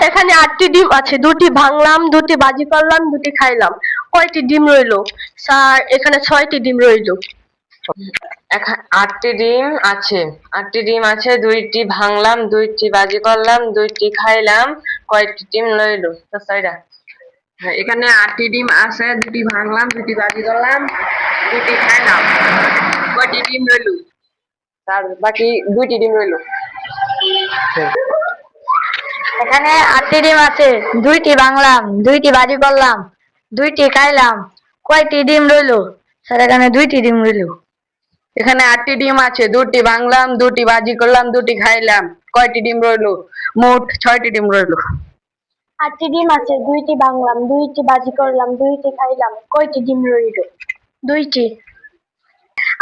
এখানে 8টি ডিম আছে, 2টি ভাঙলাম, 2টি বাজি করলাম, 2টি খাইলাম। কয়টি ডিম রইলো? স্যার এখানে 6টি ডিম রইলো। 8টি ডিম আছে, 8টি ডিম আছে, 2টি ভাঙলাম, 2টি বাজি করলাম, 2টি খাইলাম, কয়টি ডিম রইলো? এখানে 8টি ডিম আছে, 2টি ভাঙলাম, 2টি বাজি করলাম, 2টি খাইলাম, কয়টি ডিম রইলো? স্যার বাকি 2টি ডিম রইলো। এখানে 8টি ডিম আছে, 2টি ভাঙলাম, 2টি বাজি করলাম, 2টি খাইলাম, কয়টি ডিম রইলো? স্যার এখানে 2টি ডিম রইলো। এখানে 8টি ডিম আছে, 2টি ভাঙলাম, 2টি বাজি করলাম, 2টি খাইলাম, কয়টি ডিম রইলো? মোট 6টি ডিম রইলো। 8টি ডিম আছে, 2টি ভাঙলাম, 2টি বাজি করলাম, 2টি খাইলাম, কয়টি ডিম রইলো? 2টি।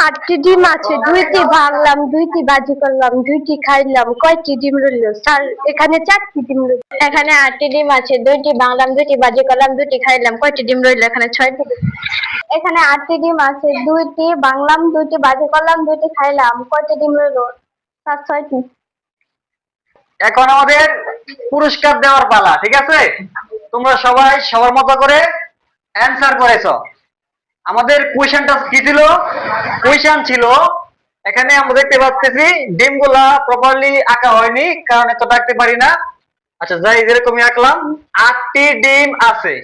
8টি ডিম আছে, 2টি ভাঙলাম, 2টি বাজি করলাম, 2টি খাইলাম, কয়টি ডিম রইলো? স্যার এখানে 4টি ডিম রইলো। এখানে 8টি ডিম আছে, 2টি ভাঙলাম, 2টি বাজি করলাম, 2টি খাইলাম, কয়টি ডিম রইলো? এখানে 6টি ডিম। এখানে 8টি ডিম আছে, 2টি ভাঙলাম, 2টি বাজি করলাম, 2টি খাইলাম, কয়টি ডিম রইলো? স্যার 6টি। এখন আমাদের পুরস্কার দেওয়ার পালা, ঠিক আছে? তোমরা সবাই সবার মতো করে অ্যান্সার করেছো। আমাদের কোয়েশ্চেনটা কি ছিল? কোয়েশ্চেন ছিল, এখানে আমরা দেখতে পাচ্ছি ডিমগুলা প্রপারলি আঁকা হয়নি, কারণ এত আঁকতে পারি না। আচ্ছা যাই, যেরকমই আঁকলাম। 8টি ডিম আছে,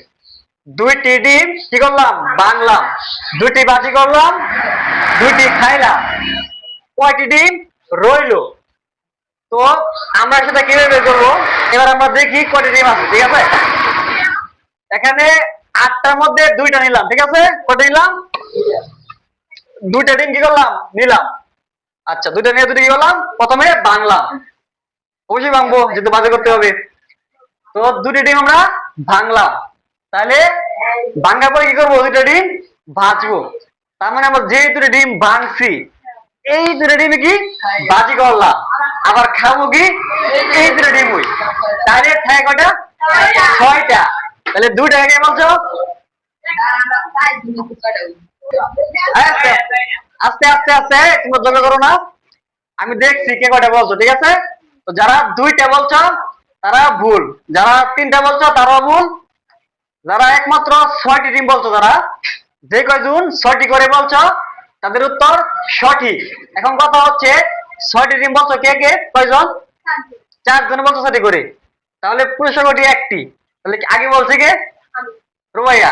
2টি ডিম কি করলাম? ভাঙলাম, 2টি বাজি করলাম, 2টি খাইলাম, কয়টি ডিম রইলো? তো আমরা সেটা কিভাবে বের করবো? এবার আমরা দেখি কয়টি ডিম আছে, ঠিক আছে? এখানে 8টার মধ্যে 2টা নিলাম, ঠিক আছে? কয়টা নিলাম? 2টা ডিম কি করলাম? নিলাম। আচ্ছা 2টা নিয়ে 2টা কি করলাম? প্রথমে ভাঙলাম, অবশ্যই ভাঙবো যেহেতু বাজে করতে হবে। তো 2টি ডিম আমরা ভাঙলাম, তাহলে ভাঙার পরে কি করবো? 2টা ডিম ভাজবো। তার মানে আমরা যে 2টা ডিম ভাঙছি, এই 2টা ডিম কি বাজি করলাম, আবার খাবো কি এই 2টা ডিম। তাহলে থাকে কয়টা? 6টা। তাহলে 2টা কে বলছো? আস্তে আস্তে আস্তে, তোমরা জমা করো না, আমি দেখছি কে কয়টা বলছো, ঠিক আছে? তো যারা 2টা বলছো তারা ভুল, যারা 3টা বলছো তারাও ভুল, যারা একমাত্র 6টি ডিম বলছো, যারা যে কয়জন 6টি করে বলছো তাদের উত্তর সঠিক। এখন কথা হচ্ছে 6টি ডিম বলছো কে কে, কয়জন? 4 জন বলছো 6টি করে, তাহলে পুরস্কার কয়টি? 1টি। তাহলে আগে বলছে কে? রুবাইয়া।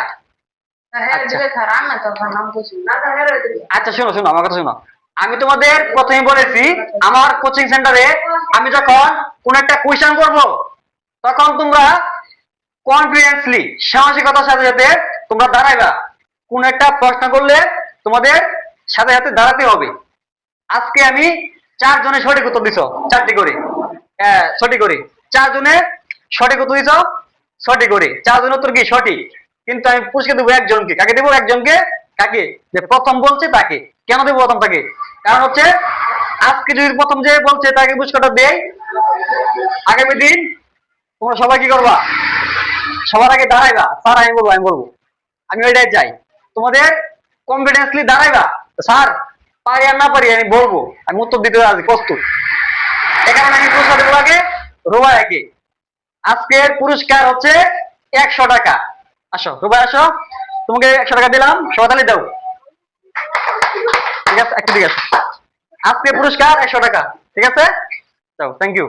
আচ্ছা শোনো শোনো, আমার কথা শোনো। আমি তোমাদের প্রথমে বলেছি, আমার কোচিং সেন্টারে আমি যখন কোন একটা কোয়েশ্চেন করব, তখন তোমরা কনফিডেন্সলি, সাহসিকতার সাথে সাথে তোমরা দাঁড়াইবা। কোন একটা প্রশ্ন করলে তোমাদের সাথে সাথে দাঁড়াতে হবে। আজকে আমি 4 জনের সঠিক উত্তর দিছো, 4টি করে, সঠিক করে 4 জনের সঠিক উত্তর দিছো, সঠিক করে 4 জনের উত্তর কি সঠিক। কিন্তু আমি পুরস্কার দেবো একজনকে। কাকে দেবো? একজনকে। কাকে? যে প্রথম বলছে তাকে। কেন দেবো প্রথম তাকে? কারণ হচ্ছে আজকে যদি প্রথম যে বলছে তাকে পুরস্কারটা দেই, আগামী দিন তোমরা সবাই কি করবা? সবার আগে দাঁড়াইবা। স্যার আমি বলবো, আমি বলবো, আমি ওইটাই চাই। তোমাদের কনফিডেন্সলি দাঁড়াইবা, স্যার পারি আর না পারি আমি বলবো, আমি উত্তর দিতে আছি প্রস্তুত। এখানে আমি পুরস্কার দেবো আগে রুবাইয়াকে। আজকের পুরস্কার হচ্ছে 100 টাকা। আসো রুবাই, আসো, তোমাকে 100 টাকা দিলাম, সবাই তালি দাও, ঠিক আছে? একটু ঠিক আছে, আজকে পুরস্কার 100 টাকা, ঠিক আছে? যাও, থ্যাংক ইউ।